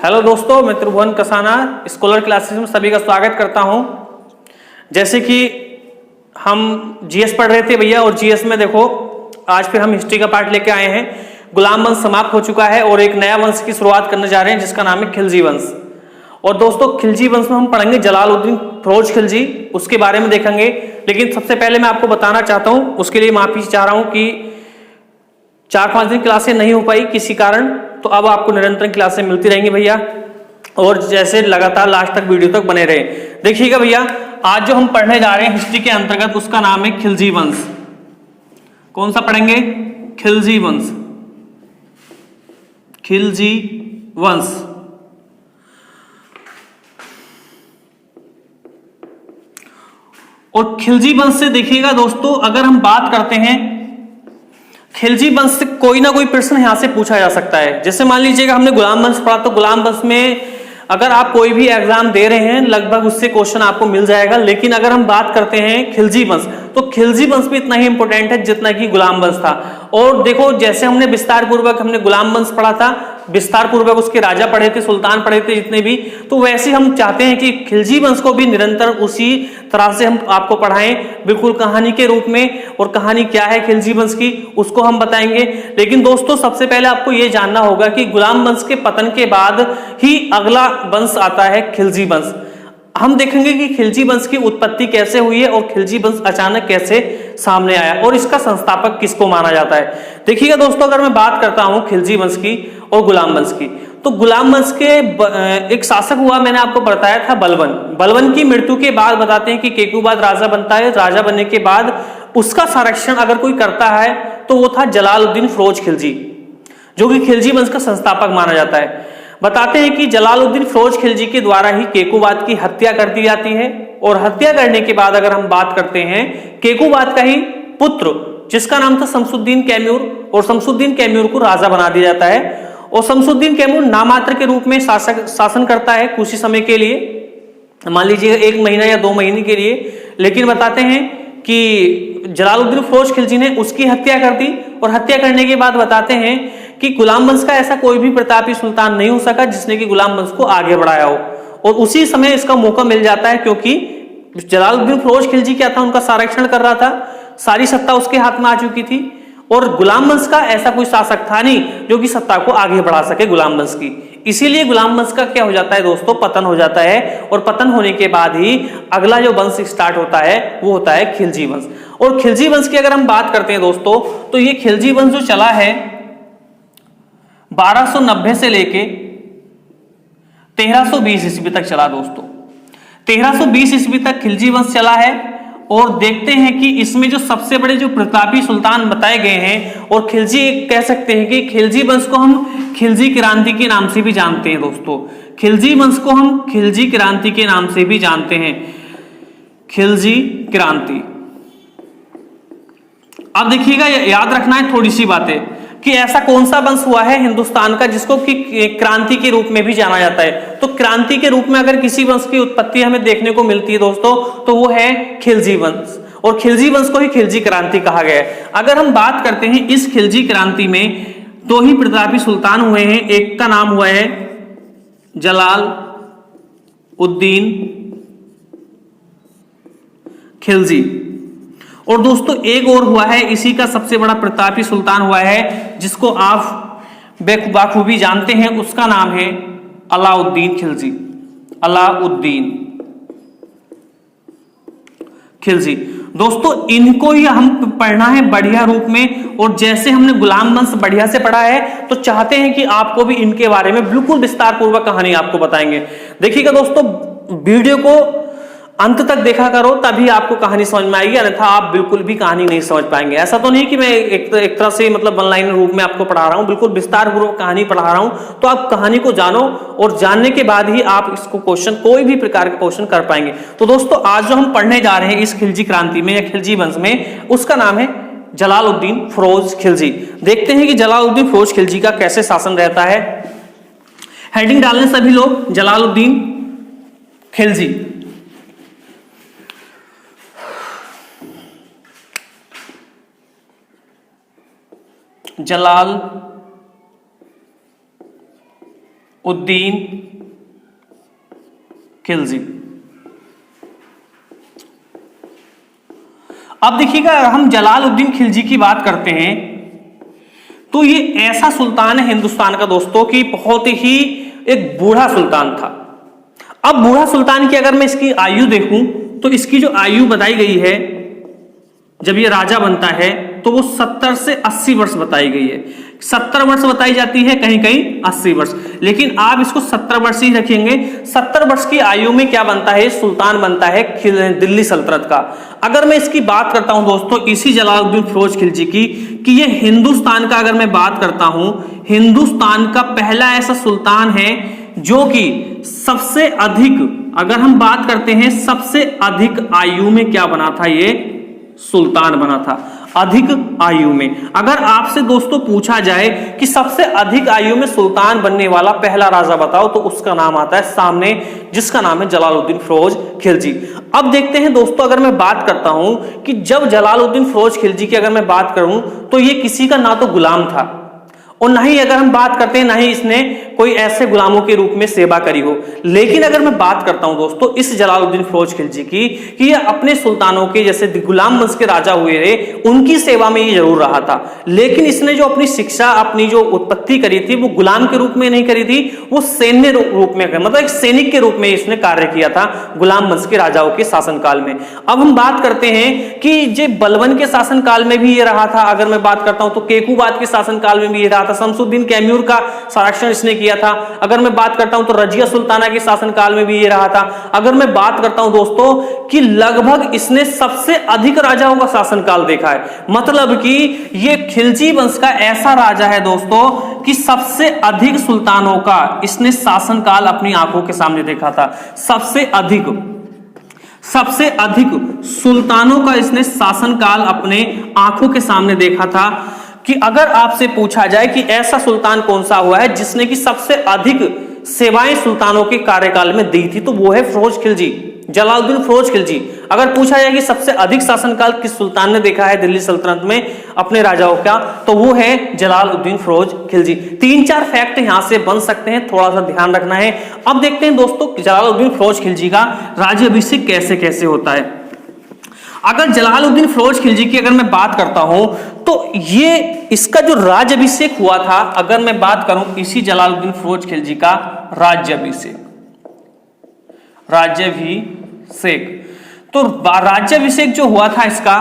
Hello दोस्तों, मैं त्रिभुवन Kasana scholar classes में सभी का स्वागत करता हूं। जैसे कि हम जीएस पढ़ रहे थे भैया, और जीएस में देखो आज फिर हम हिस्ट्री का पार्ट लेके आए हैं। गुलाम वंश समाप्त हो चुका है और एक नया वंश की शुरुआत करने जा रहे हैं जिसका नाम है खिलजी वंश। और दोस्तों खिलजी वंश में हम पढ़ेंगे जलालुद्दीन फिरोज खिलजी, उसके बारे में देखेंगे। लेकिन सबसे पहले मैं आपको बताना चाहता हूं, उसके लिए माफी चाह रहा हूं कि 4-5 दिन क्लासें नहीं हो पाई किसी कारण, तो अब आपको निरंतर क्लासें मिलती रहेंगी भैया, और जैसे लगातार लास्ट तक वीडियो तक बने रहे। देखिएगा भैया, आज जो हम पढ़ने जा रहे हैं हिस्ट्री के अंतर्गत, उसका नाम है खिलजी वंश। कौन सा पढ़ेंगे? खिलजी वंश। खिलजी वंश। और खिलजी वंश से देखिएगा दोस्तों, अगर हम बात करते हैं खिलजी वंश से, कोई ना कोई प्रश्न यहां से पूछा जा सकता है। जैसे मान लीजिएगा हमने गुलाम वंश पढ़ा, तो गुलाम वंश में अगर आप कोई भी एग्जाम दे रहे हैं लगभग उससे क्वेश्चन आपको मिल जाएगा। लेकिन अगर हम बात करते हैं खिलजी वंश, तो खिलजी वंश भी इतना ही इंपॉर्टेंट है जितना कि गुलाम वंश था। और देखो, जैसे हमने विस्तार पूर्वक हमने गुलाम वंश पढ़ा था, विस्तार पूर्वक उसके राजा पढ़े थे, सुल्तान पढ़े थे जितने भी, तो वैसे हम चाहते हैं कि खिलजी वंश को भी निरंतर उसी तरह से हम आपको पढ़ाएं, बिल्कुल कहानी के रूप में। और कहानी क्या है खिलजी वंश की, उसको हम बताएंगे। लेकिन दोस्तों सबसे पहले आपको यह जानना होगा कि गुलाम वंश के पतन के बाद ही अगला वंश आता है खिलजी वंश। हम देखेंगे कि खिलजी वंश की उत्पत्ति कैसे हुई है और खिलजी वंश अचानक कैसे सामने आया और इसका संस्थापक किसको माना जाता है। देखिएगा दोस्तों, अगर मैं बात करता हूं खिलजी वंश की और गुलाम वंश की, तो गुलाम वंश के एक शासक हुआ, मैंने आपको बताया था, बलबन। बलबन की मृत्यु के बाद बताते हैं कि केकूबाद राजा बनता है। राजा बनने के बाद उसका संरक्षण अगर कोई करता है तो वो था जलालुद्दीन फिरोज खिलजी, जो कि खिलजी वंश का संस्थापक माना जाता है। बताते हैं कि जलालुद्दीन फिरोज खिलजी के द्वारा ही केकूबाद की हत्या कर दी जाती है। और हत्या करने के बाद अगर हम बात करते हैं, केकूबाद का ही पुत्र जिसका नाम था शमसुद्दीन कैम्यूर, और शमसुद्दीन कैम्यूर को राजा बना दिया जाता है। और शमसुद्दीन कैम्यूर नामात्र के रूप में शासन करता है कुछ ही समय के लिए, मान लीजिए 1 महीना या 2 महीने के लिए। लेकिन बताते हैं कि जलालुद्दीन फिरोज खिलजी ने उसकी हत्या कर दी। और हत्या करने के बाद बताते हैं कि गुलाम वंश का ऐसा कोई भी प्रतापी सुल्तान नहीं हो सका जिसने कि गुलाम वंश को आगे बढ़ाया हो। और उसी समय इसका मौका मिल जाता है, क्योंकि जलालुद्दीन फिरोज खिलजी क्या था, उनका संरक्षण कर रहा था, सारी सत्ता उसके हाथ में आ चुकी थी। और गुलाम वंश का ऐसा कोई शासक था नहीं जो कि सत्ता को आगे बढ़ा सके गुलाम वंश की। इसीलिए गुलाम वंश का क्या हो जाता है दोस्तों, पतन हो जाता है। और पतन होने के बाद ही अगला जो वंश स्टार्ट होता है वो होता है खिलजी वंश। और खिलजी वंश की अगर हम बात करते हैं दोस्तों, तो ये खिलजी वंश जो चला है 1290 से लेके 1320 ईस्वी तक चला दोस्तों। 1320 ईस्वी तक खिलजी वंश चला है। और देखते हैं कि इसमें जो सबसे बड़े जो प्रतापी सुल्तान बताए गए हैं, और खिलजी कह सकते हैं कि खिलजी वंश को हम खिलजी क्रांति के नाम से भी जानते हैं दोस्तों। खिलजी वंश को हम खिलजी क्रांति के नाम से भी जानते हैं, खिलजी क्रांति। अब देखिएगा, याद रखना है थोड़ी सी बातें कि ऐसा कौन सा वंश हुआ है हिंदुस्तान का जिसको कि क्रांति के रूप में भी जाना जाता है। तो क्रांति के रूप में अगर किसी वंश की उत्पत्ति हमें देखने को मिलती है दोस्तों, तो वो है खिलजी वंश। और खिलजी वंश को ही खिलजी क्रांति कहा गया है। अगर हम बात करते हैं इस खिलजी क्रांति में, 2 ही प्रतापी सुल्तान हुए हैं। एक का नाम हुआ है जलाल उद्दीन खिलजी, और दोस्तों एक और हुआ है, इसी का सबसे बड़ा प्रतापी सुल्तान हुआ है जिसको आप बाखूबी जानते हैं, उसका नाम है अलाउद्दीन खिलजी। अलाउद्दीन खिलजी दोस्तों, इनको ही हम पढ़ना है बढ़िया रूप में। और जैसे हमने गुलाम वंश बढ़िया से पढ़ा है, तो चाहते हैं कि आपको भी इनके बारे में बिल्कुल विस्तार पूर्वक कहानी आपको बताएंगे। देखिएगा दोस्तों, वीडियो को अंत तक देखा करो, तभी आपको कहानी समझ में आएगी, अन्यथा आप बिल्कुल भी कहानी नहीं समझ पाएंगे। ऐसा तो नहीं कि मैं एक तरह से मतलब वन लाइन रूप में आपको पढ़ा रहा हूं, बिल्कुल विस्तार पूर्वक कहानी पढ़ा रहा हूं। तो आप कहानी को जानो, और जानने के बाद ही आप इसको क्वेश्चन, कोई भी प्रकार का क्वेश्चन कर पाएंगे। तो दोस्तों आज जो हम पढ़ने जा रहे हैं इस खिलजी क्रांति में या खिलजी वंश में, उसका नाम है जलालुद्दीन फिरोज खिलजी। देखते हैं कि जलालुद्दीन फिरोज खिलजी का कैसे शासन रहता है। हेडिंग डालने सभी लोग, जलालुद्दीन खिलजी। जलाल उद्दीन खिलजी। अब देखिएगा, हम जलालुद्दीन खिलजी की बात करते हैं तो ये ऐसा सुल्तान है हिंदुस्तान का दोस्तों कि बहुत ही एक बूढ़ा सुल्तान था। अब बूढ़ा सुल्तान की अगर मैं इसकी आयु देखूं तो इसकी जो आयु बताई गई है जब ये राजा बनता है तो वो 70 से 80 वर्ष बताई गई है। 70 वर्ष बताई जाती है, कहीं कहीं 80 वर्ष, लेकिन आप इसको 70 वर्ष ही रखेंगे। 70 वर्ष की आयु में क्या बनता है? सुल्तान बनता है दिल्ली सल्तनत का। अगर मैं इसकी बात करता हूं दोस्तों इसी जलालुद्दीन फिरोज खिलजी की, कि ये हिंदुस्तान का अगर मैं बात करता हूं, हिंदुस्तान का पहला ऐसा सुल्तान है जो कि सबसे अधिक, अगर हम बात करते हैं सबसे अधिक आयु में क्या बना था, ये सुल्तान बना था। अधिक आयु में अगर आपसे दोस्तों पूछा जाए कि सबसे अधिक आयु में सुल्तान बनने वाला पहला राजा बताओ तो उसका नाम आता है सामने, जिसका नाम है जलालुद्दीन फिरोज खिलजी। अब देखते हैं दोस्तों, अगर मैं बात करता हूं कि जब जलालुद्दीन फिरोज खिलजी की अगर मैं बात करूं तो ये किसी का ना तो गुलाम था और ना ही अगर हम बात करते हैं ना ही इसने कोई ऐसे गुलामों के रूप में सेवा करी हो। लेकिन अगर मैं बात करता हूं दोस्तों इस जलालुद्दीन फिरोज खिलजी की कि ये अपने सुल्तानों के जैसे गुलाम वंश के राजा हुए थे उनकी सेवा में ये जरूर रहा था, लेकिन इसने जो अपनी शिक्षा, अपनी जो उत्पत्ति करी थी वो गुलाम के रूप में नहीं करी थी, वो सैन्य रूप में, मतलब एक सैनिक के रूप में इसने कार्य किया था गुलाम वंश के राजाओं के शासनकाल में। अब हम बात करते हैं कि जे बलबन के शासनकाल में भी ये रहा था। अगर मैं बात करता हूं तो केकूबाद के शासनकाल में भी ये रहा था। शमसुद्दीन कैम्यूर का संरक्षण इसने किया था। अगर मैं बात करता हूं तो रजिया सुल्ताना के शासनकाल में भी ये रहा था। अगर मैं बात करता हूं दोस्तों कि लगभग इसने सबसे अधिक राजाओं का शासनकाल देखा है, मतलब कि ये खिलजी वंश का ऐसा राजा है दोस्तों कि सबसे अधिक सुल्तानों का इसने शासनकाल अपनी आंखों के सामने देखा था। सबसे अधिक सुल्तानों का इसने शासनकाल अपने आंखों के सामने देखा था। कि अगर आपसे पूछा जाए कि ऐसा सुल्तान कौन सा हुआ है जिसने की सबसे अधिक सेवाएं सुल्तानों के कार्यकाल में दी थी, तो वो है फिरोज खिलजी, जलालुद्दीन फिरोज खिलजी। अगर पूछा जाए कि सबसे अधिक शासनकाल किस सुल्तान ने देखा है दिल्ली सल्तनत में अपने राजाओं का, तो वो है जलालुद्दीन फिरोज खिलजी। 3-4 फैक्ट यहां से बन सकते हैं, थोड़ा सा ध्यान रखना है। अब देखते हैं दोस्तों जलालुद्दीन फिरोज खिलजी का राज्याभिषेक कैसे कैसे होता है। अगर जलालुद्दीन फिरोज खिलजी की अगर मैं बात करता हूं तो ये इसका जो राज्याभिषेक हुआ था, अगर मैं बात करूं इसी जलालुद्दीन फिरोज खिलजी का राज्याभिषेक, तो राज्याभिषेक जो हुआ था इसका,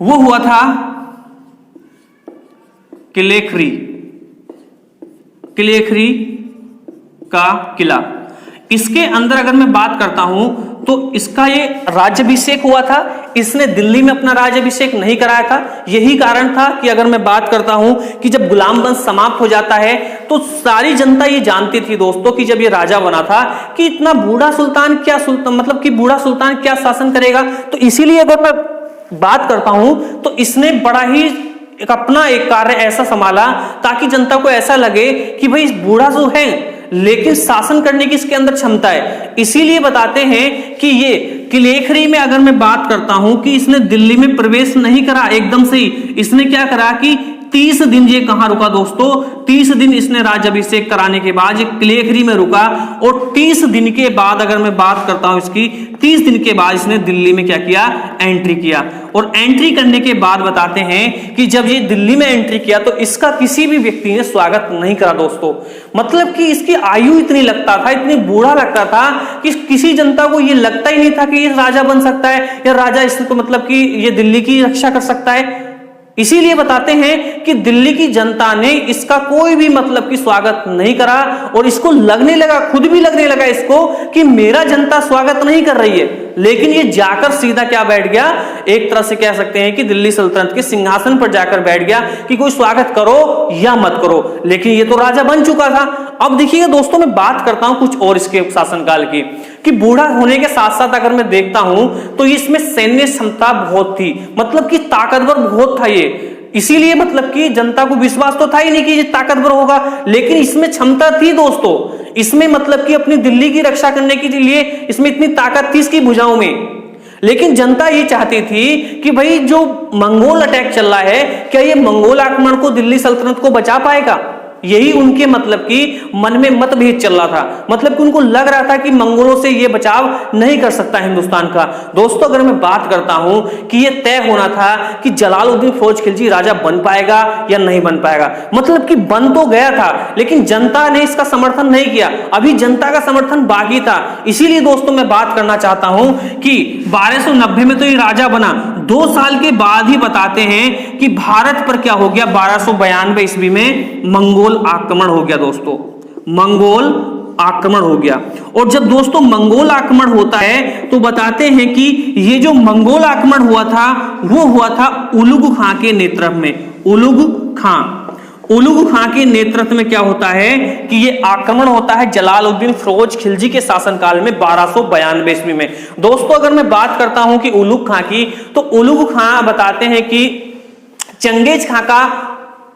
वो हुआ था किलेखरी का किला। इसके अंदर अगर मैं बात करता हूं तो इसका ये राज्याभिषेक हुआ था। इसने दिल्ली में अपना राज्याभिषेक नहीं कराया था। यही कारण था कि अगर मैं बात करता हूं कि जब गुलाम वंश समाप्त हो जाता है तो सारी जनता ये जानती थी दोस्तों कि जब ये राजा बना था कि इतना बूढ़ा सुल्तान क्या मतलब कि बूढ़ा सुल्तान क्या शासन करेगा। तो इसीलिए अगर मैं बात करता हूं तो इसने बड़ा ही अपना एक कार्य ऐसा संभाला ताकि जनता को ऐसा लगे कि भाई बूढ़ा जो है लेकिन शासन करने की इसके अंदर क्षमता है। इसीलिए बताते हैं कि ये किलेखरी में अगर मैं बात करता हूं कि इसने दिल्ली में प्रवेश नहीं करा एकदम से ही, इसने क्या करा कि 30 दिन ये कहां रुका दोस्तों, 30 दिन इसने राज्याभिषेक कराने के बाद ये किलेखरी में रुका और 30 दिन के बाद अगर मैं बात करता हूं इसकी, 30 दिन के बाद इसने दिल्ली में क्या किया, एंट्री किया। और एंट्री करने के बाद बताते हैं कि जब ये दिल्ली में एंट्री किया तो इसका किसी भी व्यक्ति ने स्वागत नहीं करा दोस्तों। मतलब कि इसकी आयु इतनी लगता था, इतनी बूढ़ा लगता था कि किसी जनता को ये लगता ही नहीं था कि ये राजा बन सकता है या राजा इसको मतलब कि ये दिल्ली की रक्षा कर सकता है। इसीलिए बताते हैं कि दिल्ली की जनता ने इसका कोई भी मतलब कि स्वागत नहीं करा और इसको लगने लगा, खुद भी लगने लगा इसको कि मेरा जनता स्वागत नहीं कर रही है। लेकिन ये जाकर सीधा क्या बैठ गया, एक तरह से कह सकते हैं कि दिल्ली सल्तनत के सिंहासन पर जाकर बैठ गया कि कोई स्वागत करो या मत करो, लेकिन ये तो राजा बन चुका था। अब देखिएगा दोस्तों, मैं बात करता हूं कुछ और इसके शासनकाल की कि बूढ़ा होने के साथ साथ अगर मैं देखता हूं तो इसमें सैन्य क्षमता बहुत थी, मतलब कि ताकतवर बहुत था ये। इसीलिए मतलब कि जनता को विश्वास तो था ही नहीं कि ये ताकतवर होगा, लेकिन इसमें क्षमता थी दोस्तों। इसमें मतलब कि अपनी दिल्ली की रक्षा करने के लिए इसमें इतनी ताकत थी इसकी भुजाओं में। लेकिन जनता ये चाहती थी कि भाई जो मंगोल अटैक चल रहा है, क्या ये मंगोल आक्रमण को दिल्ली सल्तनत को बचा पाएगा। यही उनके मतलब कि मन में मतभेद चल रहा था, मतलब कि उनको लग रहा था कि मंगोलों से ये बचाव नहीं कर सकता हिंदुस्तान का। दोस्तों अगर मैं बात करता हूं कि ये तय होना था कि जलालुद्दीन फिरोज खिलजी राजा बन पाएगा या नहीं बन पाएगा, मतलब कि बन तो गया था लेकिन जनता ने इसका समर्थन नहीं किया, अभी जनता का समर्थन बाकी था। इसीलिए दोस्तों मैं बात करना चाहता हूं कि 1290 में तो ये राजा बना, 2 साल के बाद ही बताते हैं कि भारत पर क्या हो गया, 1292 ईस्वी में मंगोल आक्रमण हो गया। दोस्तों मंगोल आक्रमण हो गया, और जब दोस्तों मंगोल आक्रमण होता है तो बताते हैं कि ये जो मंगोल आक्रमण हुआ था वो हुआ था उलुग खां के नेतृत्व में। उलुग खां के नेतृत्व में क्या होता है कि ये आक्रमण होता है जलालुद्दीन फिरोज खिलजी के शासनकाल में 1292 ईस्वी में। दोस्तों अगर मैं बात करता हूं कि उलुग खां की, तो उलुग खां बताते हैं कि चंगेज खां का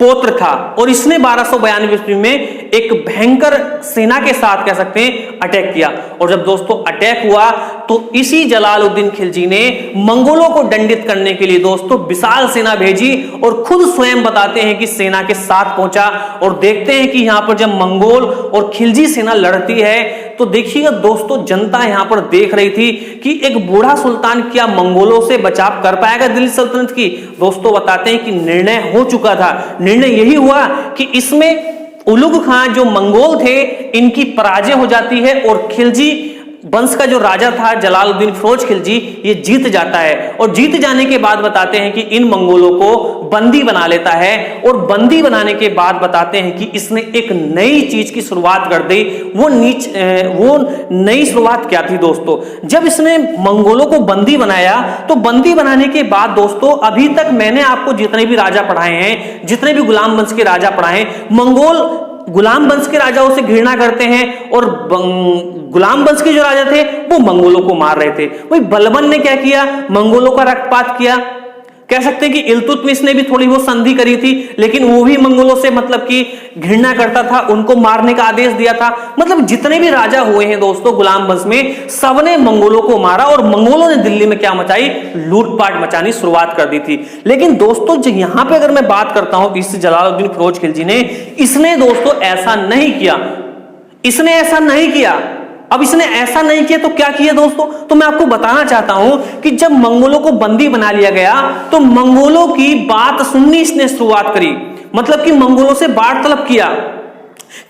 पौत्र था, और इसने 1292 ईस्वी में एक भयंकर सेना के साथ कह सकते हैं अटैक किया, और जब दोस्तों अटैक हुआ तो इसी जलालुद्दीन खिलजी ने मंगोलों को दंडित करने के लिए दोस्तों विशाल सेना भेजी, और खुद स्वयं बताते हैं कि सेना के साथ पहुंचा। और देखते हैं कि यहां पर जब मंगोल और खिलजी सेना लड़ती है तो देखिएगा दोस्तों जनता यहां पर देख रही थी कि एक बूढ़ा सुल्तान क्या मंगोलों से बचाव कर पाएगा दिल्ली सल्तनत की। दोस्तों बताते हैं कि निर्णय हो चुका था, निर्णय यही हुआ कि इसमें उलुग खां जो मंगोल थे इनकी पराजय हो जाती है, और खिलजी वंश का जो राजा था जलालुद्दीन फिरोज खिलजी ये जीत जाता है, और जीत जाने के बाद बताते हैं कि इन मंगोलों को बंदी बना लेता है, और बंदी बनाने के बाद बताते हैं कि इसने एक नई चीज की शुरुआत कर दी। वो नई शुरुआत क्या थी दोस्तों, जब इसने मंगोलों को बंदी बनाया तो बंदी बनाने के बाद दोस्तों अभी तक मैंने आपको जितने भी राजा पढ़ाए हैं, जितने भी गुलाम वंश के राजा पढ़ाए हैं, मंगोल गुलाम वंश के राजाओं से घृणा करते हैं, और गुलाम वंश के जो राजा थे वो मंगोलों को मार रहे थे। वही बलबन ने क्या किया, मंगोलों का रक्तपात किया। कह सकते हैं कि इल्तुतमिश ने भी थोड़ी बहुत संधि करी थी, लेकिन वो भी मंगोलों से मतलब कि घृणा करता था, उनको मारने का आदेश दिया था। मतलब जितने भी राजा हुए हैं दोस्तों गुलाम वंश में, सबने मंगोलों को मारा, और मंगोलों ने दिल्ली में क्या मचाई, लूटपाट मचानी शुरुआत कर दी थी। लेकिन दोस्तों यहां पर अगर मैं बात करता हूं इस जलालुद्दीन फिरोज खिलजी ने, इसने दोस्तों ऐसा नहीं किया, इसने ऐसा नहीं किया। अब इसने ऐसा नहीं किया तो क्या किया दोस्तों, तो मैं आपको बताना चाहता हूं कि जब मंगोलों को बंदी बना लिया गया तो मंगोलों की बात सुननी इसने शुरुआत करी, मतलब कि मंगोलों से वार्तालाप किया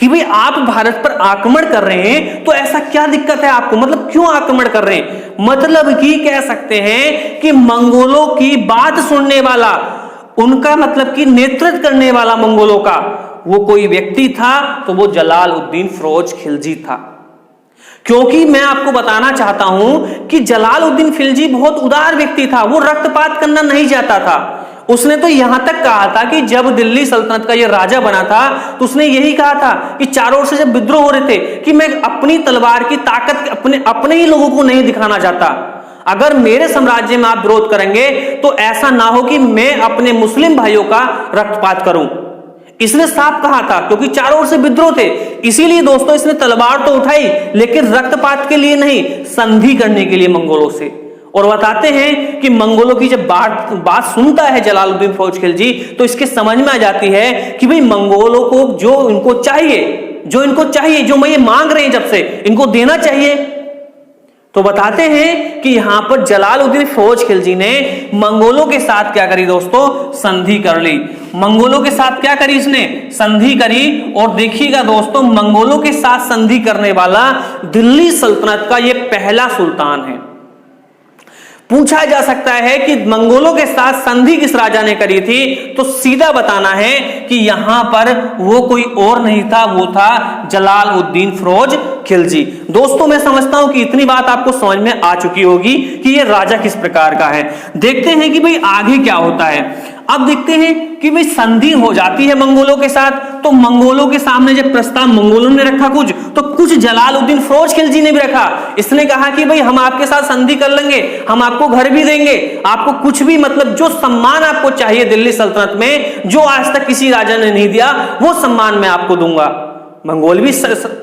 कि भाई आप भारत पर आक्रमण कर रहे हैं तो ऐसा क्या दिक्कत है आपको, मतलब क्यों आक्रमण कर रहे हैं। मतलब कि कह सकते हैं कि मंगोलों की बात सुनने वाला, उनका मतलब कि नेतृत्व करने वाला मंगोलों का वो कोई व्यक्ति था तो वो जलालुद्दीन फिरोज खिलजी था। क्योंकि मैं आपको बताना चाहता हूं कि जलालुद्दीन खिलजी बहुत उदार व्यक्ति था, वो रक्तपात करना नहीं चाहता था। उसने तो यहां तक कहा था कि जब दिल्ली सल्तनत का ये राजा बना था तो उसने यही कहा था कि चारों ओर से जब विद्रोह हो रहे थे कि मैं अपनी तलवार की ताकत अपने ही लोगों को नहीं दिखाना चाहता। अगर मेरे साम्राज्य में आप विरोध करेंगे तो ऐसा ना हो कि मैं अपने मुस्लिम भाइयों का रक्तपात करूं, इसने साफ कहा था, क्योंकि चारों ओर से विद्रोह थे। इसीलिए दोस्तों इसने तलवार तो उठाई लेकिन रक्तपात के लिए नहीं, संधि करने के लिए मंगोलों से। और बताते हैं कि मंगोलों की जब बात सुनता है जलालुद्दीन फिरोज खिलजी तो इसके समझ में आ जाती है कि भाई मंगोलों को जो इनको चाहिए, जो मैं ये मांग रहे हैं जब से, इनको देना चाहिए। तो बताते हैं कि यहां पर जलालुद्दीन फिरोज खिलजी ने मंगोलों के साथ क्या करी दोस्तों, संधि कर ली। मंगोलों के साथ क्या करी इसने, संधि करी। और देखिएगा दोस्तों मंगोलों के साथ संधि करने वाला दिल्ली सल्तनत का यह पहला सुल्तान है। पूछा जा सकता है कि मंगोलों के साथ संधि किस राजा ने करी थी, तो सीधा बताना है कि यहां पर वो कोई और नहीं था, वो था जलालुद्दीन फिरोज खिलजी। दोस्तों मैं समझता हूं कि इतनी बात आपको समझ में आ चुकी होगी कि ये राजा किस प्रकार का है। देखते हैं कि भाई आगे क्या होता है। अब देखते हैं कि भाई संधि हो जाती है मंगोलों के साथ, तो मंगोलों के सामने जब प्रस्ताव मंगोलों ने रखा कुछ जलालुद्दीन फिरोज खिलजी ने भी रखा। इसने कहा कि भाई हम आपके साथ संधि कर लेंगे, हम आपको घर भी देंगे, आपको कुछ भी मतलब जो सम्मान आपको चाहिए दिल्ली सल्तनत में, जो आज तक किसी राजा ने नहीं दिया, वो सम्मान मैं आपको दूंगा। मंगोल भी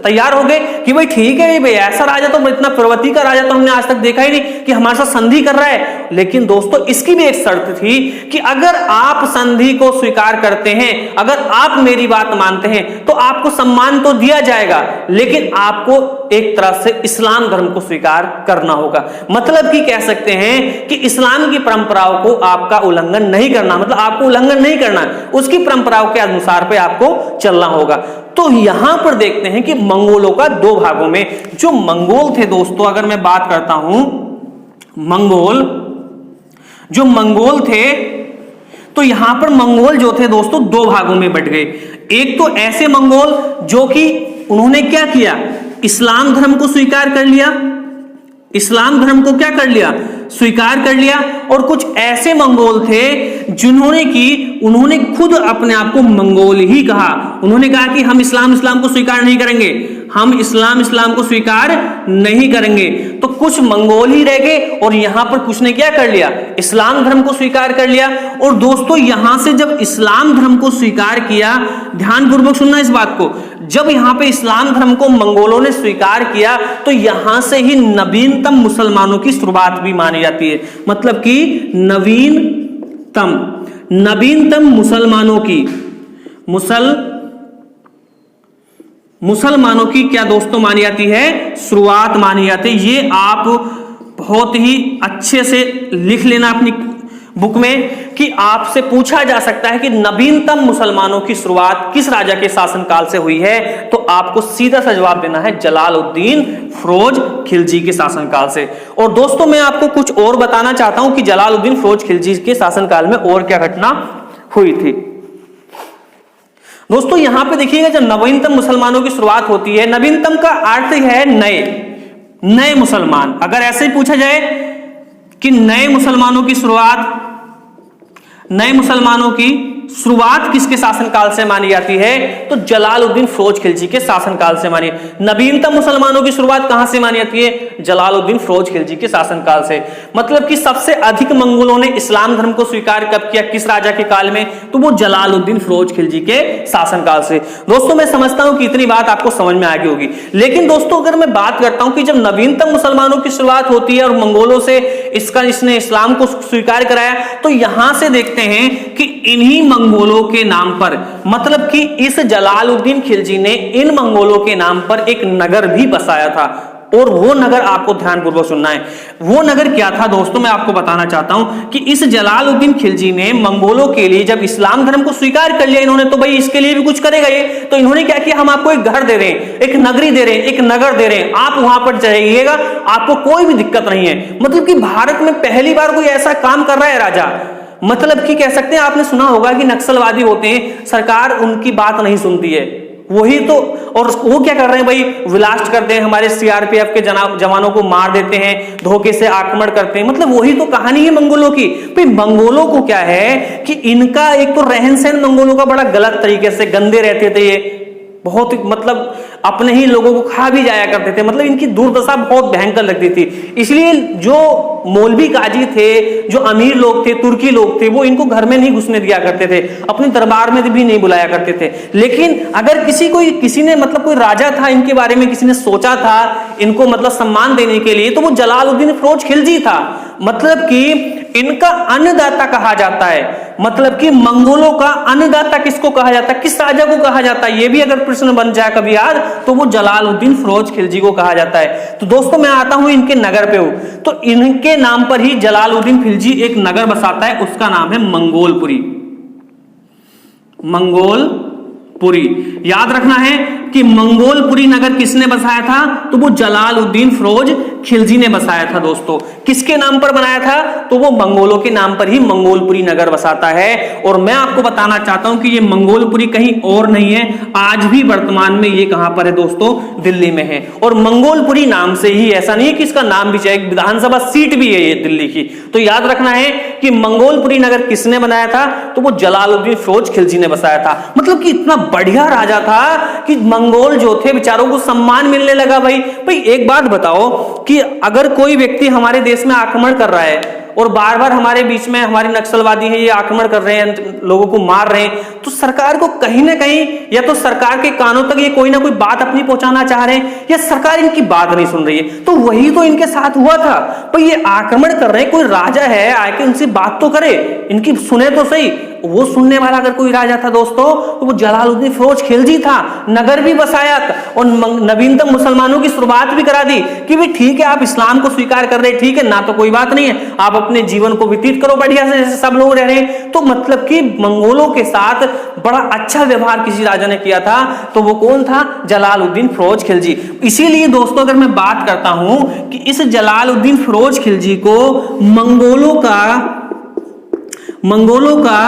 तैयार हो गए कि भाई ठीक है भाई, ऐसा राजा तो, इतना प्रवृत्ति का राजा तो हमने आज तक देखा ही नहीं कि हमारे साथ संधि कर रहा है। लेकिन दोस्तों इसकी भी एक शर्त थी कि अगर आप संधि को स्वीकार करते हैं, अगर आप मेरी बात मानते हैं तो आपको सम्मान तो दिया जाएगा, लेकिन आपको एक तरह से इस्लाम धर्म को स्वीकार करना होगा। मतलब कि कह सकते हैं कि इस्लाम की परंपराओं को आपका उल्लंघन नहीं करना, मतलब आपको उल्लंघन नहीं करना, उसकी परंपराओं के अनुसार पे आपको चलना होगा। तो यहां पर देखते हैं कि मंगोलों का दो भागों में, जो मंगोल थे दोस्तों, अगर मैं बात करता हूं जो मंगोल थे, तो यहां पर मंगोल जो थे दोस्तों दो भागों में बट गए। एक तो ऐसे मंगोल जो कि उन्होंने क्या किया, इस्लाम धर्म को स्वीकार कर लिया, इस्लाम धर्म को क्या कर लिया, स्वीकार कर लिया। और कुछ ऐसे मंगोल थे उन्होंने खुद अपने आप को मंगोल ही कहा। उन्होंने कहा कि हम इस्लाम को स्वीकार नहीं करेंगे, हम इस्लाम को स्वीकार नहीं करेंगे। तो कुछ मंगोल ही रह गए और यहां पर कुछ ने क्या कर लिया, इस्लाम धर्म को स्वीकार कर लिया। और दोस्तों यहां से जब इस्लाम धर्म को स्वीकार किया, ध्यानपूर्वक सुनना इस बात को, जब यहां पे इस्लाम धर्म को मंगोलों ने स्वीकार किया तो यहां से ही नवीनतम मुसलमानों की शुरुआत भी मानी जाती है। मतलब कि नवीनतम मुसलमानों की क्या दोस्तों मानी जाती है, शुरुआत मानी जाती है। ये आप बहुत ही अच्छे से लिख लेना अपनी बुक में कि आपसे पूछा जा सकता है कि नवीनतम मुसलमानों की शुरुआत किस राजा के शासनकाल से हुई है, तो आपको सीधा सा जवाब देना है जलालुद्दीन फिरोज खिलजी के शासनकाल से। और दोस्तों मैं आपको कुछ और बताना चाहता हूं कि जलालुद्दीन फिरोज खिलजी के शासनकाल में और क्या घटना हुई थी। दोस्तों यहां पे देखिएगा, जब नवीनतम मुसलमानों की शुरुआत होती है, नवीनतम का अर्थ है नए मुसलमान। अगर ऐसे ही पूछा जाए कि नए मुसलमानों की शुरुआत किसके शासनकाल से मानी जाती है, तो जलालुद्दीन फिरोज खिलजी के शासनकाल से मानी। नवीनतम मुसलमानों की शुरुआत कहां से मानी जाती है, जलालुद्दीन फिरोज खिलजी के शासनकाल से। मतलब कि सबसे अधिक मंगोलों ने इस्लाम धर्म को स्वीकार कब किया, किस राजा के काल में, तो वो जलालुद्दीन फिरोज खिलजी के शासनकाल से। दोस्तों मैं समझता हूं कि इतनी बात आपको समझ में आ गई होगी। लेकिन दोस्तों अगर मैं बात करता हूं कि जब नवीनतम मुसलमानों की शुरुआत होती है और मंगोलों से इसने इस्लाम को स्वीकार कराया, तो यहां से देखते हैं कि इन्हीं मंगोलों के नाम पर, मतलब कि इस जलालुद्दीन खिलजी ने इन मंगोलों के नाम पर एक नगर भी बसाया था। और वो नगर आपको ध्यानपूर्वक सुनना है। वो नगर क्या था दोस्तों, मैं आपको बताना चाहता हूं कि इस जलालुद्दीन खिलजी ने मंगोलों के लिए, जब इस्लाम धर्म को स्वीकार कर लिया इन्होंने, तो भाई इसके लिए भी कुछ करेगा ये, तो इन्होंने क्या किया, हम आपको एक घर दे रहे हैं, एक नगरी दे रहे हैं, एक नगर दे रहे हैं, आप वहां पर जाइएगा, आपको कोई भी दिक्कत नहीं है। मतलब कि भारत में पहली बार कोई ऐसा काम कर रहा है राजा। मतलब कि कह सकते हैं, आपने सुना होगा कि नक्सलवादी होते हैं, सरकार उनकी बात नहीं सुनती है, वही तो, और वो क्या कर रहे हैं भाई, विलास्ट करते हैं, हमारे सीआरपीएफ के जवानों को मार देते हैं, धोखे से आक्रमण करते हैं। मतलब वही तो कहानी है मंगोलों की। भाई मंगोलों को क्या है कि इनका एक तो रहन सहन मंगोलों का बड़ा गलत तरीके से, गंदे रहते थे ये, बहुत मतलब अपने ही लोगों को खा भी जाया करते थे। मतलब इनकी दुर्दशा बहुत भयंकर लगती थी। इसलिए जो मौलवी काजी थे, जो अमीर लोग थे, तुर्की लोग थे, वो इनको घर में नहीं घुसने दिया करते थे, अपने दरबार में भी नहीं बुलाया करते थे। लेकिन अगर किसी ने मतलब कोई राजा था, इनके बारे में किसी ने सोचा था इनको मतलब सम्मान देने के लिए, तो वो जलालुद्दीन फिरोज खिलजी था। मतलब कि इनका अन्नदाता कहा जाता है। मतलब कि मंगोलों का अन्नदाता किसको कहा जाता है, किस राजा को कहा जाता है, ये भी अगर प्रश्न बन जाए कभी याद, तो वो जलालुद्दीन फिरोज खिलजी को कहा जाता है। तो दोस्तों मैं आता हूं इनके नगर पे हूं, तो इनके नाम पर ही जलालुद्दीन खिलजी एक नगर बसाता है, उसका नाम है मंगोलपुरी। मंगोलपुरी याद रखना है कि मंगोलपुरी नगर किसने बसाया था, तो वो जलालुद्दीन फिरोज खिलजी ने बसाया था। दोस्तों किसके नाम पर बनाया था, तो वो मंगोलों के नाम पर ही मंगोलपुरी नगर बसाता है। और मैं आपको बताना चाहता हूं कि ये मंगोलपुरी कहीं और नहीं है, आज भी वर्तमान में ये कहां पर है दोस्तों, दिल्ली में है। और मंगोलपुरी नाम से ही, ऐसा नहीं है कि इसका नाम भी चाहिए, विधानसभा सीट भी है ये दिल्ली की। तो याद रखना है कि मंगोलपुरी नगर किसने बनाया था, तो वो जलालुद्दीन फिरोज खिलजी ने बसाया था। मतलब कि इतना बढ़िया राजा था कि मंगोल जो थे बेचारों को सम्मान मिलने लगा। भाई एक बात बताओ कि अगर कोई व्यक्ति हमारे देश में आक्रमण कर रहा है और बार बार हमारे बीच में हमारे नक्सलवादी हैं, ये आक्रमण कर रहे हैं, लोगों को मार रहे हैं, तो सरकार को कहीं ना कहीं या तो सरकार के कानों तक ये कोई ना कोई बात अपनी पहुंचाना चाह रहे हैं या सरकार इनकी बात नहीं सुन रही है। तो वही तो इनके साथ हुआ था। पर ये आक्रमण कर रहे हैं, कोई राजा है आके इनसे बात तो करे, इनकी सुने तो सही। वो सुनने वाला अगर कोई राजा था दोस्तों तो वो जलालुद्दीन फिरोज खिलजी था। नगर भी बसाया और नवीनतम मुसलमानों की शुरुआत भी करा दी कि भाई ठीक है, आप इस्लाम को स्वीकार कर रहे, ठीक है ना, तो कोई बात नहीं है, आप अपने जीवन को व्यतीत करो बढ़िया से जैसे सब लोग रह रहे हैं। तो मतलब कि मंगोलों के साथ बड़ा अच्छा व्यवहार किसी राजा ने किया था, तो वो कौन था? जलालुद्दीन फिरोज खिलजी। इसीलिए दोस्तों अगर मैं बात करता हूं कि इस जलालुद्दीन फिरोज खिलजी को मंगोलों का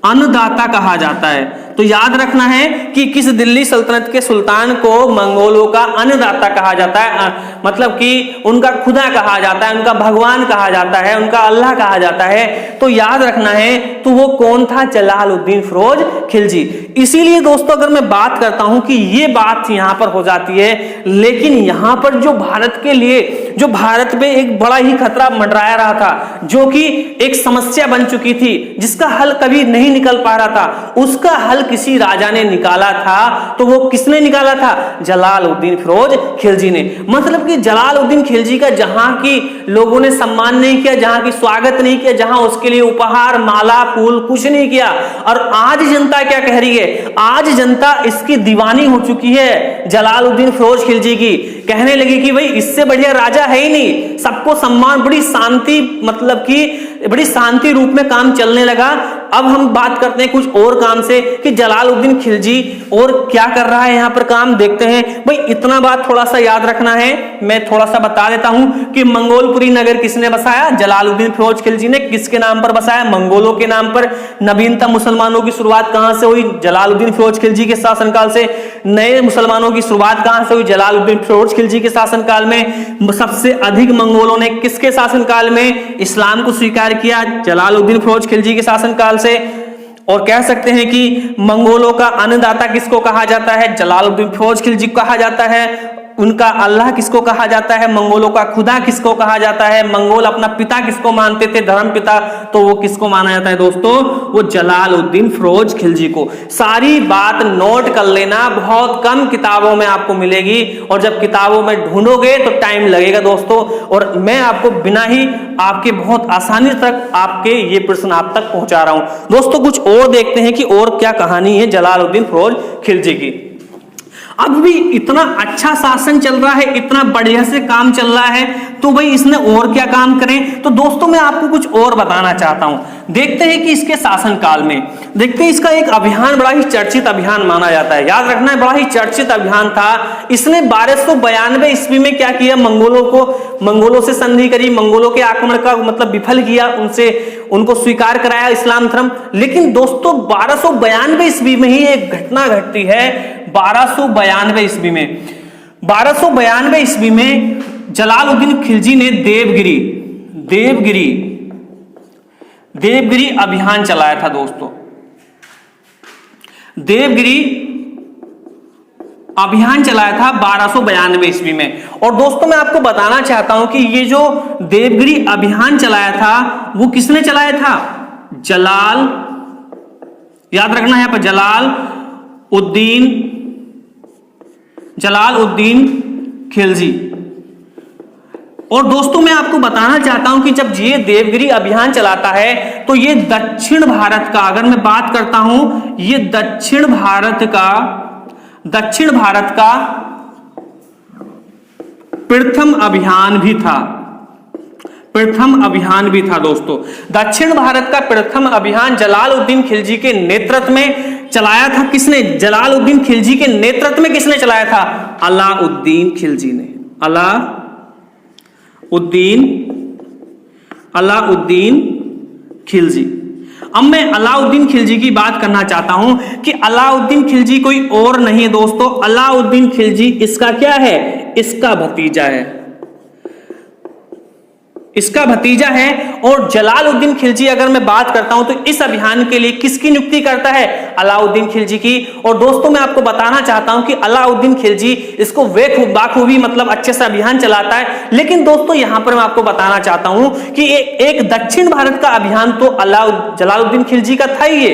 अन्नदाता कहा जाता है। तो याद रखना है कि किस दिल्ली सल्तनत के सुल्तान को मंगोलों का अन्नदाता कहा जाता है, मतलब कि उनका खुदा कहा जाता है, उनका भगवान कहा जाता है, उनका अल्लाह कहा जाता है। तो याद रखना है, तो वो कौन था? जलालुद्दीन फिरोज खिलजी। इसीलिए दोस्तों अगर मैं बात करता हूं कि ये बात यहां पर हो जाती है, लेकिन यहां पर जो भारत के लिए, जो भारत में एक बड़ा ही खतरा मंडराया रहा था, जो कि एक समस्या बन चुकी थी, जिसका हल कभी नहीं निकल पा रहा था, उसका हल किसी राजा ने निकाला था। तो वो किसने निकाला था? जलालुद्दीन फिरोज खिलजी ने। मतलब कि जलालुद्दीन खिलजी का जहां की लोगों ने सम्मान नहीं किया, जहां की स्वागत नहीं किया, जहां उसके लिए उपहार, माला, फूल कुछ नहीं किया। और आज जनता क्या कह रही है? आज जनता इसकी दीवानी हो चुकी है जलालुद्दीन फिरोज खिलजी की। कहने लगी कि भाई इससे बढ़िया राजा है ही नहीं, सबको सम्मान, बड़ी शांति, मतलब कि बड़ी शांति रूप में काम चलने लगा। अब हम बात करते हैं कुछ और काम से कि जलालुद्दीन खिलजी और क्या कर रहा है यहां पर काम, देखते हैं। भाई इतना बात थोड़ा सा याद रखना है, मैं थोड़ा सा बता देता हूं कि मंगोलपुरी नगर किसने बसाया? जलालुद्दीन फिरोज खिलजी ने। किसके नाम पर बसाया? मंगोलों के नाम पर। नवीनतम मुसलमानों की शुरुआत कहां से हुई? जलालुद्दीन फिरोज खिलजी के शासनकाल से। नए मुसलमानों की शुरुआत कहां से हुई? जलालुद्दीन फिरोज खिलजी के शासनकाल में। सबसे अधिक मंगोलों ने किसके शासनकाल में इस्लाम को स्वीकार किया? जलालुद्दीन फिरोज खिलजी के शासनकाल से। और कह सकते हैं कि मंगोलों का अन्नदाता किसको कहा जाता है? जलालुद्दीन फिरोज खिलजी को कहा जाता है। उनका अल्लाह किसको कहा जाता है? मंगोलों का खुदा किसको कहा जाता है? मंगोल अपना पिता किसको मानते थे? धर्म पिता। तो वो किसको माना जाता है दोस्तों? वो जलालुद्दीन फिरोज खिलजी को। सारी बात नोट कर लेना, बहुत कम किताबों में आपको मिलेगी, और जब किताबों में ढूंढोगे तो टाइम लगेगा दोस्तों। और मैं आपको बिना ही आपके बहुत आसानी तक आपके ये प्रश्न आप तक पहुंचा रहा हूं दोस्तों। कुछ और देखते हैं कि और क्या कहानी है जलालुद्दीन फिरोज खिलजी की। अब भी इतना अच्छा शासन चल रहा है, इतना बढ़िया से काम चल रहा है, तो भाई इसने और क्या काम करें? तो दोस्तों मैं आपको कुछ और बताना चाहता हूं। देखते हैं कि इसके शासनकाल में, देखते हैं इसका एक अभियान बड़ा ही चर्चित अभियान माना जाता है। याद रखना है, बड़ा ही चर्चित अभियान था। इसने 1292 ईस्वी में क्या किया? मंगोलों से संधि करी, मंगोलों के आक्रमण का मतलब विफल किया, उनको स्वीकार कराया इस्लाम धर्म। लेकिन दोस्तों 1292 ईस्वी में ही एक घटना घटती है। 1292 ईस्वी में जलालुद्दीन खिलजी ने देवगिरी अभियान चलाया था दोस्तों। देवगिरी अभियान चलाया था 1292 ईस्वी में। और दोस्तों मैं आपको बताना चाहता हूं कि ये जो देवगिरी अभियान चलाया था वो किसने चलाया था? याद रखना है पर जलालुद्दीन खिलजी। और दोस्तों मैं आपको बताना चाहता हूं कि जब ये देवगिरी अभियान चलाता है तो ये दक्षिण भारत का, अगर मैं बात करता हूं, ये दक्षिण भारत का प्रथम अभियान भी था दोस्तों। दक्षिण भारत का प्रथम अभियान जलालुद्दीन खिलजी के नेतृत्व में चलाया था। किसने? जलालुद्दीन खिलजी के नेतृत्व में किसने चलाया था? अलाउद्दीन खिलजी ने। अलाउद्दीन खिलजी। अब मैं अलाउद्दीन खिलजी की बात करना चाहता हूं कि अलाउद्दीन खिलजी कोई और नहीं है दोस्तों। अलाउद्दीन खिलजी इसका क्या है? इसका भतीजा है। इसका भतीजा है। और जलालुद्दीन खिलजी अगर मैं बात करता हूं तो इस अभियान के लिए किसकी नियुक्ति करता है? अलाउद्दीन खिलजी की। और दोस्तों मैं आपको बताना चाहता हूं कि अलाउद्दीन खिलजी इसको बाखूबी मतलब अच्छे से अभियान चलाता है। लेकिन दोस्तों यहां पर मैं आपको बताना चाहता हूं कि एक दक्षिण भारत का अभियान तो जलालुद्दीन खिलजी का था ही,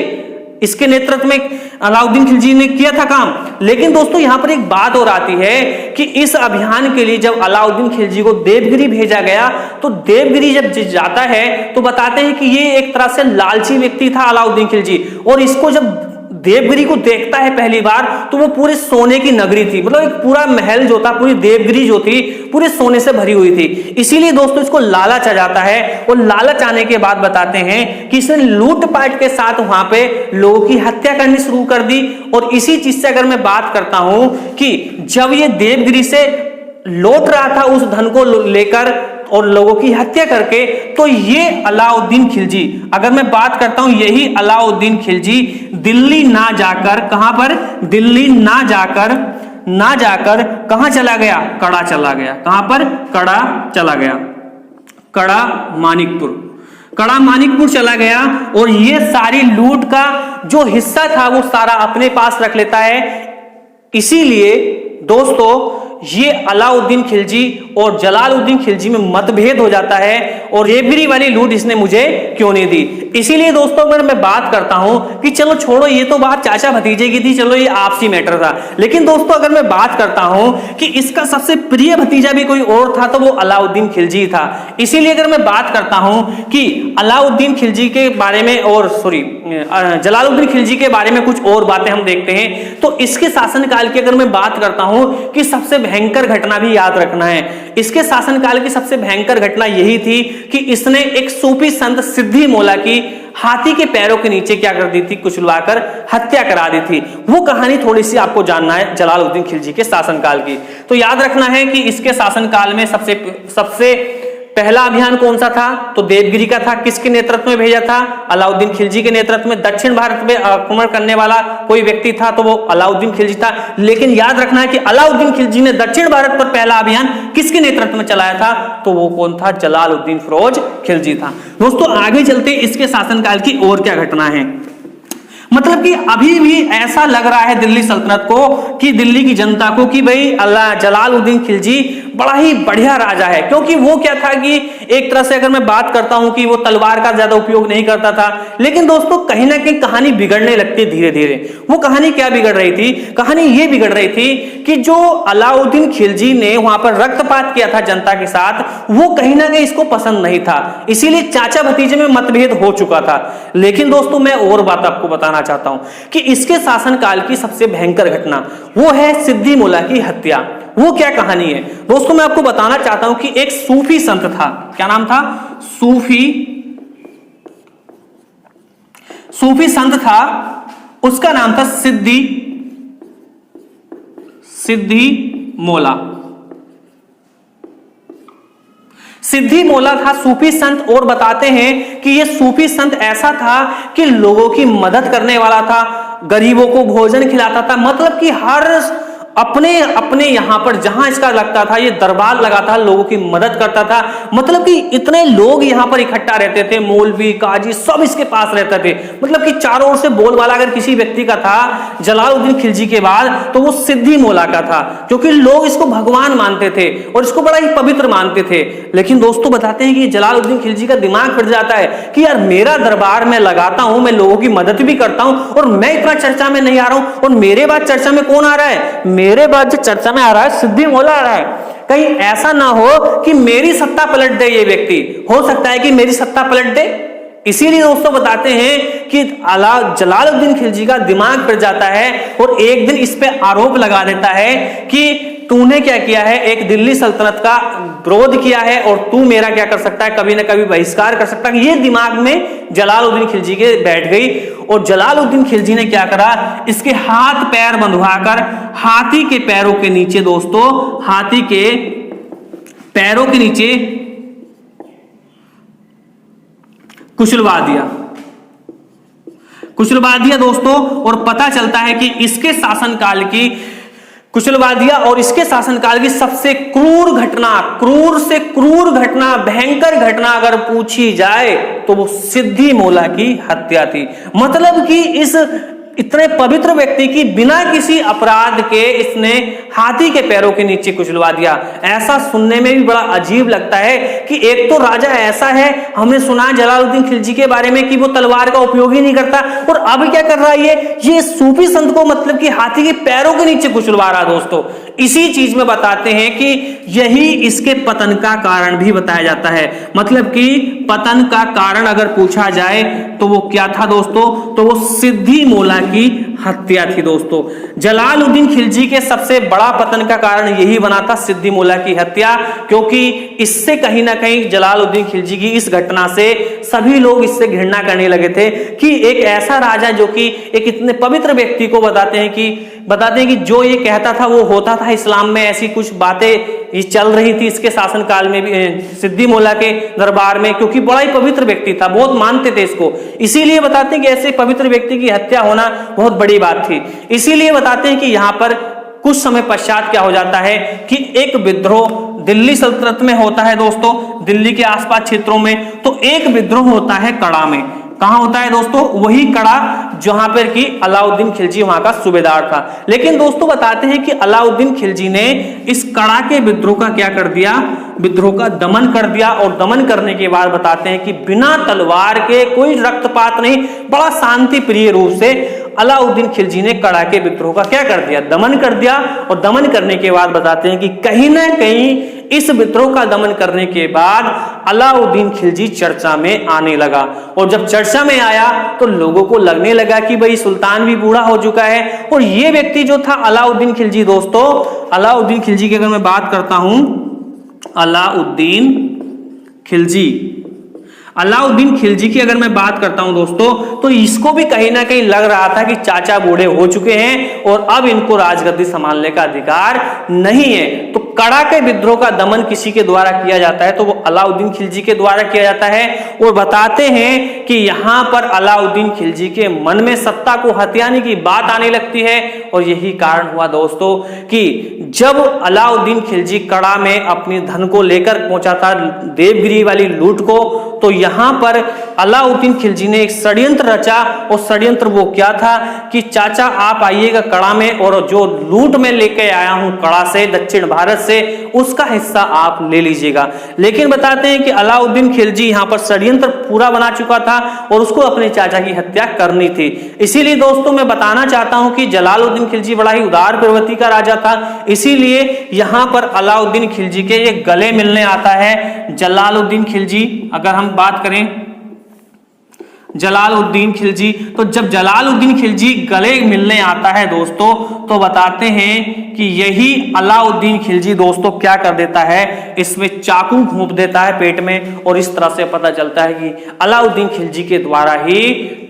इसके नेतृत्व में अलाउद्दीन खिलजी ने किया था काम। लेकिन दोस्तों यहां पर एक बात और आती है कि इस अभियान के लिए जब अलाउद्दीन खिलजी को देवगिरी भेजा गया तो देवगिरी जब जाता है तो बताते हैं कि ये एक तरह से लालची व्यक्ति था अलाउद्दीन खिलजी। और इसको जब देवगिरी को देखता है पहली बार तो वो पूरे सोने की नगरी थी, मतलब एक पूरा महल जो था, पूरी देवगिरी जो थी पूरे सोने से भरी हुई थी। इसीलिए दोस्तों इसको लालच आ जाता है। और लालच आने के बाद बताते हैं कि इसने लूटपाट के साथ वहां पे लोगों की हत्या करनी शुरू कर दी। और इसी चीज से अगर मैं बात करता हूं कि जब ये देवगिरी से लौट रहा था उस धन को लेकर और लोगों की हत्या करके, तो ये अलाउद्दीन खिलजी, अगर मैं बात करता हूं यही अलाउद्दीन खिलजी दिल्ली ना जाकर, कहां पर? दिल्ली ना जाकर कहां चला गया? कड़ा चला गया। कहां पर? कड़ा चला गया। कड़ा मानिकपुर चला गया। और ये सारी लूट का जो हिस्सा था वो सारा अपने पास रख लेता है। इसीलिए दोस्तों ये अलाउद्दीन खिलजी और जलालुद्दीन खिलजी में मतभेद हो जाता है और देवगिरी वाली लूट इसने मुझे क्यों नहीं दी। इसीलिए दोस्तों अगर मैं बात करता हूं कि चलो छोड़ो ये तो बात चाचा भतीजे की थी, चलो ये आपसी मैटर था। लेकिन दोस्तों अगर मैं बात करता हूं कि इसका सबसे प्रिय भतीजा भी कोई और था तो वो अलाउद्दीन खिलजी था। इसीलिए अगर मैं बात करता हूं कि अलाउद्दीन खिलजी के बारे में और जलालुद्दीन खिलजी के बारे में कुछ और बातें हम देखते हैं तो इसके शासनकाल की अगर मैं बात करता हूं कि सबसे भयंकर घटना भी याद रखना है। इसके शासनकाल की सबसे भयंकर घटना यही थी कि इसने एक सूफी संत सिद्धि मौला की हाथी के पैरों के नीचे क्या कर दी थी? कुचलवाकर हत्या करा दी थी। वो कहानी थोड़ी सी आपको जानना है जलालुद्दीन खिलजी के शासनकाल की। तो याद रखना है कि इसके शासनकाल में सबसे पहला अभियान कौन सा था? तो देवगिरी का था। किसके नेतृत्व में भेजा था? अलाउद्दीन खिलजी के नेतृत्व में। दक्षिण भारत में आक्रमण करने वाला कोई व्यक्ति था तो वो अलाउद्दीन खिलजी था। लेकिन याद रखना है कि अलाउद्दीन खिलजी ने दक्षिण भारत पर पहला अभियान किसके नेतृत्व में चलाया था? तो वो कौन था? जलालुद्दीन फिरोज खिलजी था। दोस्तों आगे चलते इसके शासनकाल की और क्या घटना है। मतलब कि अभी भी ऐसा लग रहा है दिल्ली सल्तनत को कि दिल्ली की जनता को कि भाई जलालुद्दीन खिलजी बड़ा ही बढ़िया राजा है। क्योंकि वो क्या था कि एक तरह से अगर मैं बात करता हूं कि वो तलवार का ज्यादा उपयोग नहीं करता था। लेकिन दोस्तों कहीं ना कहीं कहानी बिगड़ने लगती धीरे धीरे। वो कहानी क्या बिगड़ रही थी? कहानी ये बिगड़ रही थी कि जो अलाउद्दीन खिलजी ने वहां पर रक्तपात किया था जनता के साथ, वो कहीं ना कहीं इसको पसंद नहीं था। इसीलिए चाचा भतीजे में मतभेद हो चुका था। लेकिन दोस्तों मैं और बात आपको बताना चाहता हूं कि इसके शासनकाल की सबसे भयंकर घटना वो है सिद्धि मौला की हत्या। वो क्या कहानी है दोस्तों? मैं आपको बताना चाहता हूं कि एक सूफी संत था। क्या नाम था? सूफी संत था। उसका नाम था सिद्धि मौला। सिद्धि मौला था सूफी संत। और बताते हैं कि यह सूफी संत ऐसा था कि लोगों की मदद करने वाला था, गरीबों को भोजन खिलाता था। मतलब कि हर अपने यहां पर जहां इसका लगता था ये दरबार लगा था, लोगों की मदद करता था। मतलब कि इतने लोग यहां पर इकट्ठा रहते थे, मौलवी काजी सब इसके पास रहते थे। मतलब कि चारों ओर से बोलबाला अगर किसी व्यक्ति का था जलालुद्दीन खिलजी के बाद तो वो सिद्धि मौला का था, क्योंकि लोग इसको भगवान मानते थे और इसको बड़ा ही पवित्र मानते थे। लेकिन दोस्तों बताते हैं कि जलालुद्दीन खिलजी का दिमाग फिर जाता है कि यार मेरा दरबार मैं लगाता हूं, मैं लोगों की मदद भी करता हूं और मैं इतना चर्चा में नहीं आ रहा हूं, और मेरे बाद चर्चा में कौन आ रहा है? मेरे बाद जो चर्चा में आ रहा है सिद्धि मौला आ रहा है। कहीं ऐसा ना हो कि मेरी सत्ता पलट दे ये व्यक्ति। हो सकता है कि मेरी सत्ता पलट दे। इसीलिए दोस्तों बताते हैं कि जलालुद्दीन खिलजी का दिमाग फिर जाता है और एक दिन इस पे आरोप लगा देता है कि तूने क्या किया है, एक दिल्ली सल्तनत का विरोध किया है और तू मेरा क्या कर सकता है, कभी ना कभी बहिष्कार कर सकता है। ये दिमाग में जलालुद्दीन खिलजी के बैठ गई और जलालुद्दीन खिलजी ने क्या करा, इसके हाथ पैर बंधवाकर हाथी के पैरों के नीचे, दोस्तों हाथी के पैरों के नीचे कुचलवा दिया दोस्तों। और पता चलता है कि इसके शासनकाल की कुचलवा दिया। और इसके शासनकाल की सबसे क्रूर घटना, क्रूर से क्रूर घटना, भयंकर घटना अगर पूछी जाए तो वो सिद्धिमोला की हत्या थी। मतलब कि इस इतने पवित्र व्यक्ति की बिना किसी अपराध के इसने हाथी के पैरों के नीचे कुचलवा दिया। ऐसा सुनने में भी बड़ा अजीब लगता है कि एक तो राजा ऐसा है, हमने सुना है जलालुद्दीन खिलजी के बारे में कि वो तलवार का उपयोग ही नहीं करता, और अब क्या कर रहा है ये सूफी संत को मतलब कि हाथी के पैरों के नीचे कुचलवा रहा। दोस्तों इसी चीज में बताते हैं कि यही इसके पतन का कारण भी बताया जाता है। मतलब कि पतन का कारण अगर पूछा जाए तो वो क्या था दोस्तों, तो वो सिद्धिमोला की हत्या थी। दोस्तों जलालुद्दीन खिलजी के सबसे बड़ा पतन का कारण यही बना था, सिद्धिमोला की हत्या, क्योंकि इससे कहीं ना कहीं जलालुद्दीन खिलजी की इस घटना से सभी लोग इससे घृणा करने लगे थे कि एक ऐसा राजा जो कि एक इतने पवित्र व्यक्ति को बताते हैं कि जो ये कहता था वो होता था। इस्लाम में ऐसी कुछ बातें चल रही थी इसके शासनकाल में भी, सिद्धिमोला के दरबार में, क्योंकि बड़ा ही पवित्र व्यक्ति था, बहुत मानते थे इसको। इसीलिए बताते हैं कि ऐसे पवित्र व्यक्ति की हत्या होना बहुत बड़ी बात थी। इसीलिए बताते हैं कि यहां पर कुछ समय पश्चात क्या हो जाता है कि एक विद्रोह दिल्ली सल्तनत में होता है। दोस्तों दिल्ली के आसपास क्षेत्रों में तो एक विद्रोह होता है कड़ा में। कहां होता है दोस्तों, वही कड़ा जहां पर कि अलाउद्दीन खिलजी वहां का सूबेदार था। लेकिन दोस्तों बताते हैं कि अलाउद्दीन खिलजी ने इस कड़ा के विद्रोह का क्या कर दिया, विद्रोह का दमन कर दिया। और दमन करने के बाद बताते हैं कि बिना तलवार के, कोई रक्तपात नहीं, बड़ा शांति प्रिय रूप से अलाउद्दीन खिलजी ने कड़ा के विद्रोह का क्या कर दिया, दमन कर दिया। और दमन करने के बाद बताते हैं कि कहीं ना कहीं इस विद्रोह का दमन करने के बाद अलाउद्दीन खिलजी चर्चा में आने लगा। और जब चर्चा में आया तो लोगों को लगने लगा कि भाई सुल्तान भी बूढ़ा हो चुका है, और ये व्यक्ति जो था अलाउद्दीन खिलजी, दोस्तों अलाउद्दीन खिलजी की अगर मैं बात करता हूं, अलाउद्दीन खिलजी की अगर मैं बात करता हूं दोस्तों, तो इसको भी कहीं ना कहीं लग रहा था कि चाचा बूढ़े हो चुके हैं और अब इनको राजगद्दी संभालने का अधिकार नहीं है। तो कड़ा के विद्रोह का दमन किसी के द्वारा किया जाता है तो वो अलाउद्दीन खिलजी के द्वारा किया जाता है। और बताते हैं कि यहां पर अलाउद्दीन खिलजी के मन में सत्ता को हथियाने की बात आने लगती है। और यही कारण हुआ दोस्तों कि जब अलाउद्दीन खिलजी कड़ा में अपने धन को लेकर पहुंचा था, देवगिरी वाली लूट को, तो यहां पर अलाउद्दीन खिलजी ने एक षड्यंत्र रचा। और षड्यंत्र वो क्या था कि चाचा आप आइएगा कड़ा में, और जो लूट में लेके आया हूं कड़ा से, दक्षिण भारत से, उसका हिस्सा आप ले लीजिएगा। लेकिन बताते हैं कि अलाउद्दीन खिलजी यहां पर षड्यंत्र पूरा बना चुका था और उसको अपने चाचा की हत्या करनी थी। इसीलिए दोस्तों मैं बताना चाहता हूं कि जलालुद्दीन खिलजी बड़ा ही उदार प्रवृत्ति का राजा था। इसीलिए यहां पर अलाउद्दीन खिलजी के ये गले मिलने आता है। जलालुद्दीन खिलजी, अगर हम बात करें जलालुद्दीन खिलजी, तो जब जलालुद्दीन खिलजी गले मिलने आता है दोस्तों, तो बताते हैं कि यही अलाउद्दीन खिलजी दोस्तों क्या कर देता है, इसमें चाकू घोंप देता है पेट में। और इस तरह से पता चलता है कि अलाउद्दीन खिलजी के द्वारा ही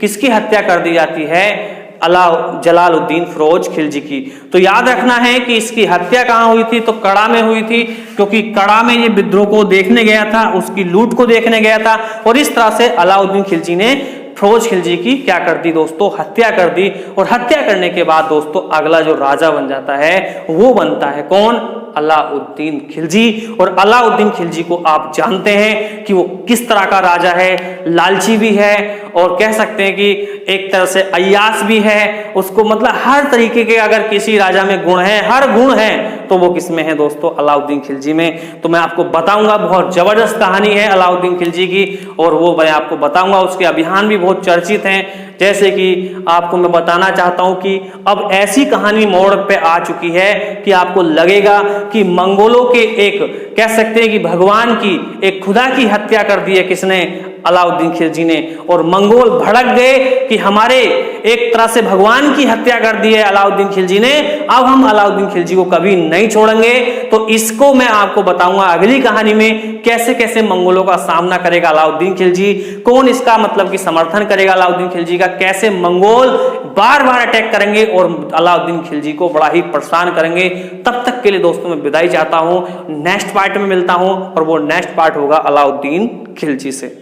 किसकी हत्या कर दी जाती है, जलालुद्दीन फिरोज खिलजी की। तो याद रखना है कि इसकी हत्या कहां हुई थी, तो कड़ा में हुई थी, क्योंकि कड़ा में ये विद्रोह को देखने गया था, उसकी लूट को देखने गया था। और इस तरह से अलाउद्दीन खिलजी ने फिरोज खिलजी की क्या कर दी दोस्तों, हत्या कर दी। और हत्या करने के बाद दोस्तों अगला जो राजा बन जाता है वो बनता है कौन, अलाउद्दीन खिलजी। और अलाउद्दीन खिलजी को आप जानते हैं कि वो किस तरह का राजा है, लालची भी है और कह सकते हैं कि एक तरह से अय्यास भी है। उसको मतलब हर तरीके के अगर किसी राजा में गुण है, हर गुण है, तो वो किसमें है दोस्तों, अलाउद्दीन खिलजी में। तो मैं आपको बताऊंगा, बहुत जबरदस्त कहानी है अलाउद्दीन खिलजी की, और वो मैं आपको बताऊंगा। उसके अभियान भी बहुत चर्चित हैं। जैसे कि आपको मैं बताना चाहता हूं कि अब ऐसी कहानी मोड़ पे आ चुकी है कि आपको लगेगा कि मंगोलों के एक कह सकते हैं कि भगवान की, एक खुदा की हत्या कर दी है किसने, अलाउद्दीन खिलजी ने। और मंगोल भड़क गए कि हमारे एक तरह से भगवान की हत्या कर दी है अलाउद्दीन खिलजी ने, अब हम अलाउद्दीन खिलजी को कभी नहीं छोड़ेंगे। तो इसको मैं आपको बताऊंगा अगली कहानी में, कैसे कैसे मंगोलों का सामना करेगा अलाउद्दीन खिलजी, कौन इसका मतलब कि समर्थन करेगा अलाउद्दीन खिलजी का, कैसे मंगोल बार बार अटैक करेंगे और अलाउद्दीन खिलजी को बड़ा ही परेशान करेंगे। तब तक के लिए दोस्तों मैं विदाई चाहता हूं, नेक्स्ट पार्ट में मिलता हूं, और वो नेक्स्ट पार्ट होगा अलाउद्दीन खिलजी से।